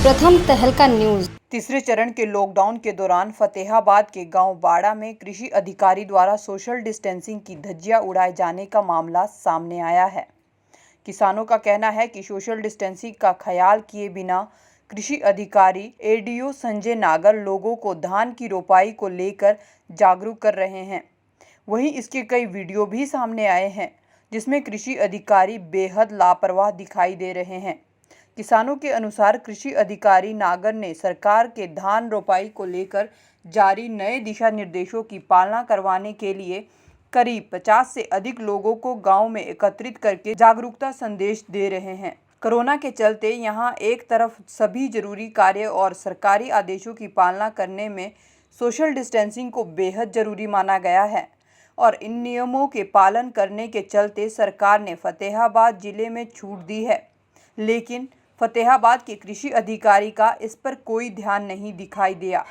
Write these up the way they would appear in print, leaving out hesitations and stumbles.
प्रथम तहलका न्यूज। तीसरे चरण के लॉकडाउन के दौरान फतेहाबाद के गांव बाड़ा में कृषि अधिकारी द्वारा सोशल डिस्टेंसिंग की धज्जियां उड़ाए जाने का मामला सामने आया है। किसानों का कहना है कि सोशल डिस्टेंसिंग का ख्याल किए बिना कृषि अधिकारी एडीओ संजय नागर लोगों को धान की रोपाई को लेकर जागरूक कर रहे हैं। वहीं इसके कई वीडियो भी सामने आए हैं जिसमें कृषि अधिकारी बेहद लापरवाह दिखाई दे रहे हैं। किसानों के अनुसार कृषि अधिकारी नागर ने सरकार के धान रोपाई को लेकर जारी नए दिशा निर्देशों की पालना करवाने के लिए करीब 50 से अधिक लोगों को गांव में एकत्रित करके जागरूकता संदेश दे रहे हैं। कोरोना के चलते यहां एक तरफ सभी जरूरी कार्य और सरकारी आदेशों की पालना करने में सोशल डिस्टेंसिंग को बेहद जरूरी माना गया है और इन नियमों के पालन करने के चलते सरकार ने फतेहाबाद जिले में छूट दी है, लेकिन फतेहाबाद के कृषि अधिकारी का इस पर कोई ध्यान नहीं दिखाई दिया।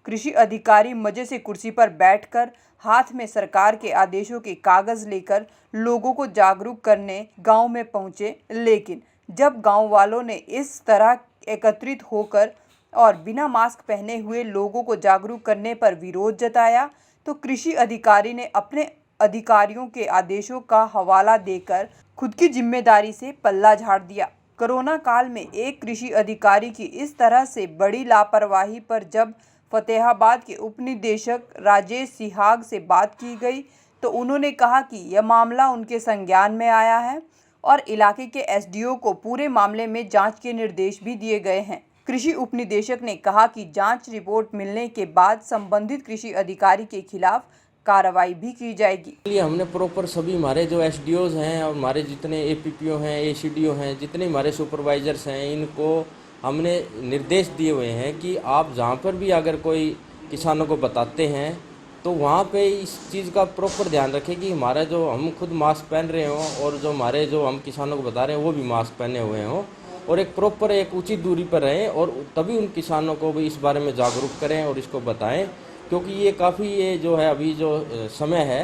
कृषि अधिकारी मजे से कुर्सी पर बैठकर हाथ में सरकार के आदेशों के कागज लेकर लोगों को जागरूक करने गांव में पहुंचे, लेकिन जब गांव वालों ने इस तरह एकत्रित होकर और बिना मास्क पहने हुए लोगों को जागरूक करने पर विरोध जताया तो कृषि अधिकारी ने अपने अधिकारियों के आदेशों का हवाला देकर खुद की जिम्मेदारी से पल्ला झाड़ दिया। कोरोना काल में एक कृषि अधिकारी की इस तरह से बड़ी लापरवाही पर जब फतेहाबाद के उप निदेशक राजेश सिहाग से बात की गई तो उन्होंने कहा कि यह मामला उनके संज्ञान में आया है और इलाके के एसडीओ को पूरे मामले में जांच के निर्देश भी दिए गए हैं। कृषि उप निदेशक ने कहा कि जांच रिपोर्ट मिलने के बाद संबंधित कृषि अधिकारी के खिलाफ कार्रवाई भी की जाएगी। इसलिए हमने प्रॉपर सभी हमारे जो एसडीओज हैं और हमारे जितने एपीपीओ हैं, एसीडीओ हैं, जितने हमारे सुपरवाइजर्स हैं, इनको हमने निर्देश दिए हुए हैं कि आप जहाँ पर भी अगर कोई किसानों को बताते हैं तो वहाँ पे इस चीज़ का प्रॉपर ध्यान रखें कि हमारा जो हम खुद मास्क पहन रहे हों और जो हमारे जो हम किसानों को बता रहे हैं वो भी मास्क पहने हुए हों और एक प्रॉपर एक उचित दूरी पर रहें और तभी उन किसानों को भी इस बारे में जागरूक करें और इसको बताएं, क्योंकि ये काफ़ी ये जो है अभी जो समय है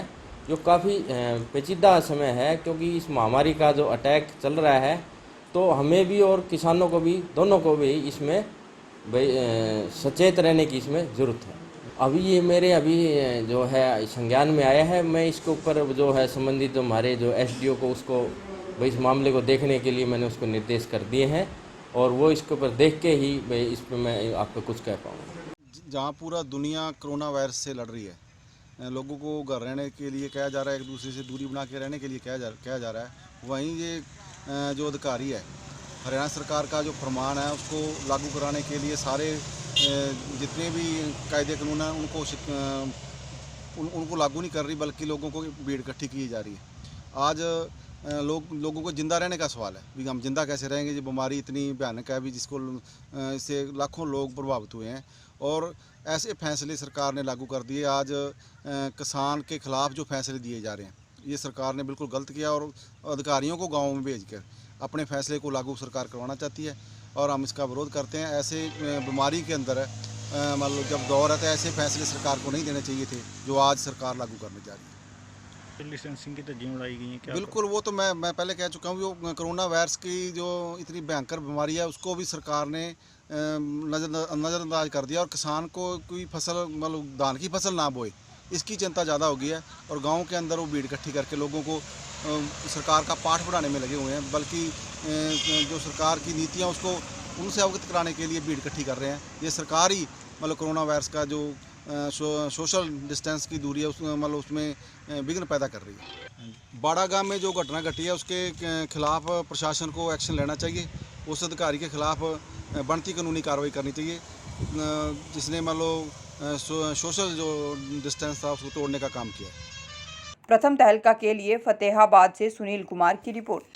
जो काफ़ी पेचीदा समय है, क्योंकि इस महामारी का जो अटैक चल रहा है तो हमें भी और किसानों को भी दोनों को भी इसमें सचेत रहने की इसमें ज़रूरत है। अभी ये मेरे अभी जो है संज्ञान में आया है, मैं इसके ऊपर जो है संबंधित जो हमारे जो एसडीओ को उसको भाई इस मामले को देखने के लिए मैंने उसको निर्देश कर दिए हैं और वो इसके ऊपर देख के ही भाई इस पर मैं आपको कुछ कह पाऊँगा। जहाँ पूरा दुनिया कोरोना वायरस से लड़ रही है, लोगों को घर रहने के लिए कहा जा रहा है, एक दूसरे से दूरी बना के रहने के लिए कहा जा रहा है, वहीं ये जो अधिकारी है हरियाणा सरकार का जो फरमान है उसको लागू कराने के लिए सारे जितने भी कायदे कानून हैं उनको लागू नहीं कर रही, बल्कि लोगों को भीड़ इकट्ठी की जा रही है। आज लोगों को जिंदा रहने का सवाल है भी हम जिंदा कैसे रहेंगे, ये बीमारी इतनी भयानक है भी जिसको इससे लाखों लोग प्रभावित हुए हैं और ऐसे फैसले सरकार ने लागू कर दिए। आज किसान के खिलाफ जो फैसले दिए जा रहे हैं ये सरकार ने बिल्कुल गलत किया और अधिकारियों को गाँव में भेजकर अपने फैसले को लागू सरकार करवाना चाहती है और हम इसका विरोध करते हैं। ऐसे बीमारी के अंदर मतलब जब दौर है तो ऐसे फैसले सरकार को नहीं देने चाहिए थे जो आज सरकार लागू करने जा रही है। डिस्टेंसिंग की धज्जियां उड़ाई गई हैं क्या? बिल्कुल, वो तो मैं पहले कह चुका हूँ। जो कोरोना वायरस की जो इतनी भयंकर बीमारी है उसको भी सरकार ने नज़रअंदाज कर दिया और किसान को कोई फसल मतलब धान की फसल ना बोए इसकी चिंता ज़्यादा हो गई है और गांव के अंदर वो भीड़ इकट्ठी करके लोगों को सरकार का पाठ पढ़ाने में लगे हुए हैं, बल्कि जो सरकार की नीतियाँ उसको उनसे अवगत कराने के लिए भीड़ इकट्ठी कर रहे हैं। ये सरकार ही मतलब कोरोना वायरस का जो सोशल डिस्टेंस की दूरी है मतलब उसमें विघ्न पैदा कर रही है। बाड़ा गांव में जो घटना घटी है उसके खिलाफ प्रशासन को एक्शन लेना चाहिए, उस अधिकारी के खिलाफ बनती कानूनी कार्रवाई करनी चाहिए जिसने मतलब सोशल जो डिस्टेंस था उसको तोड़ने का काम किया। प्रथम तहलका के लिए फतेहाबाद से सुनील कुमार की रिपोर्ट।